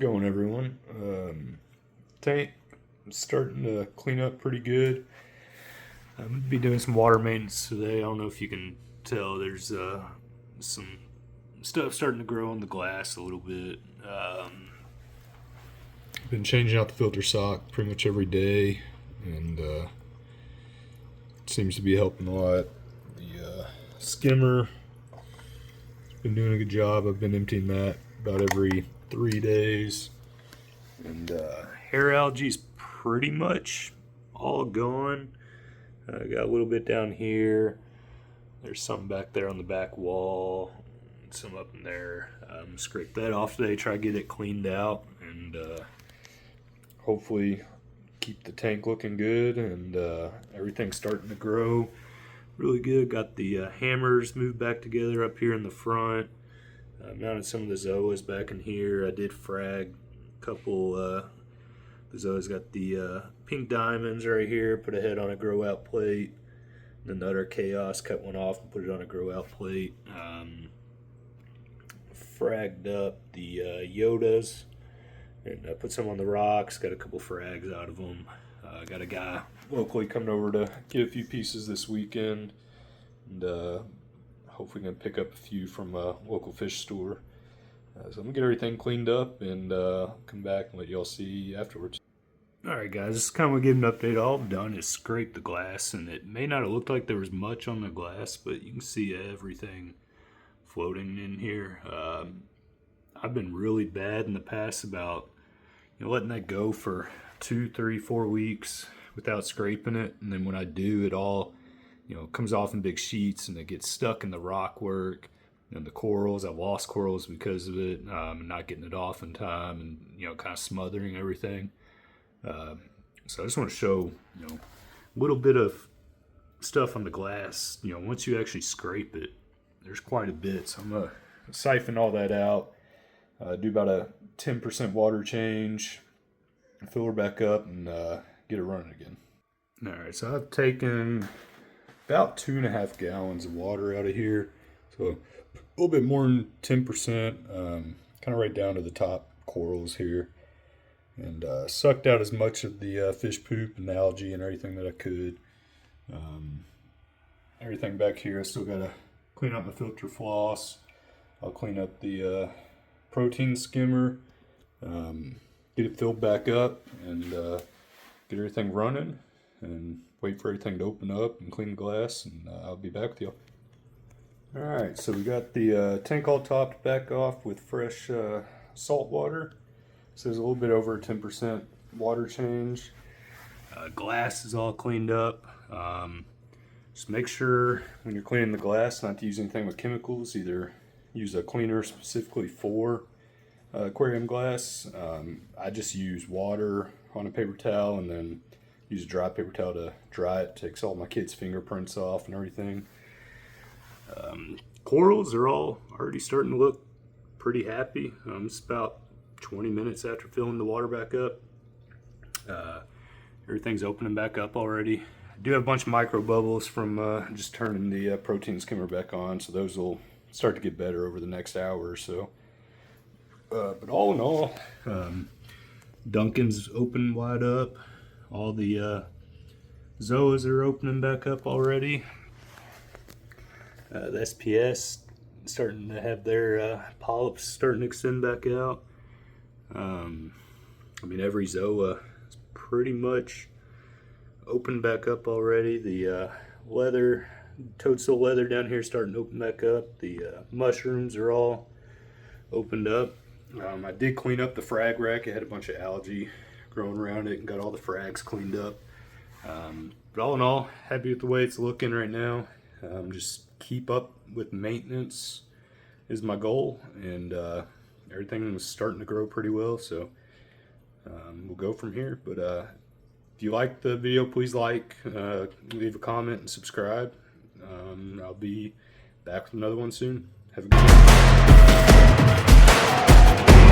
going, everyone? Tank starting to clean up pretty good. I'm going to be doing some water maintenance today. I don't know if you can tell, there's some stuff starting to grow on the glass a little bit. Been changing out the filter sock pretty much every day, and it seems to be helping a lot. The skimmer has been doing a good job. I've been emptying that about every 3 days. And hair algae's pretty much all gone. I got a little bit down here. There's some back there on the back wall. Some up in there. Scrape that off today, try to get it cleaned out, and hopefully keep the tank looking good, and everything's starting to grow really good. Got the hammers moved back together up here in the front. Mounted some of the zoas back in here. I did frag a couple. The zoas got the pink diamonds right here. Put a head on a grow out plate. Then the other chaos, cut one off and put it on a grow out plate. Fragged up the Yodas and put some on the rocks. Got a couple frags out of them. Got a guy locally coming over to get a few pieces this weekend, and hopefully gonna pick up a few from a local fish store. So I'm gonna get everything cleaned up and come back and let y'all see afterwards. Alright guys, just kind of give an update. All I've done is scrape the glass, and it may not have looked like there was much on the glass, but you can see everything floating in here. I've been really bad in the past about letting that go for 2, 3, 4 weeks without scraping it, and then when I do, it all comes off in big sheets, and it gets stuck in the rock work and the corals. I've lost corals because of it, not getting it off in time, and kind of smothering everything. So I just want to show a little bit of stuff on the glass. Once you actually scrape it, there's quite a bit. So I'm gonna siphon all that out, do about a 10% water change, fill her back up, and get it running again. All right, so I've taken about 2.5 gallons of water out of here, so a little bit more than 10%, kind of right down to the top corals here, and sucked out as much of the fish poop and algae and everything that I could. Everything back here, I still gotta clean up my filter floss. I'll clean up the protein skimmer, get it filled back up, and get everything running, and wait for everything to open up and clean the glass, and I'll be back with you. Alright, so we got the tank all topped back off with fresh salt water. So there's a little bit over 10% water change. Glass is all cleaned up. Just make sure when you're cleaning the glass not to use anything with chemicals. Either use a cleaner specifically for aquarium glass. I just use water on a paper towel, and then use a dry paper towel to dry it. Takes all my kids' fingerprints off and everything. Corals are all already starting to look pretty happy. It's about 20 minutes after filling the water back up. Everything's opening back up already. I do have a bunch of micro bubbles from just turning the protein skimmer back on, so those will start to get better over the next hour or so. But all in all, Duncan's open wide up. All the zoas are opening back up already. The SPS starting to have their polyps starting to extend back out. Every zoa is pretty much open back up already. The leather, toadstool leather down here starting to open back up. The mushrooms are all opened up. I did clean up the frag rack. It had a bunch of algae growing around it, and got all the frags cleaned up. But all in all, happy with the way it's looking right now. Just keep up with maintenance is my goal, and everything was starting to grow pretty well, so we'll go from here. But if you like the video, please like, leave a comment, and subscribe. I'll be back with another one soon. Have a good day.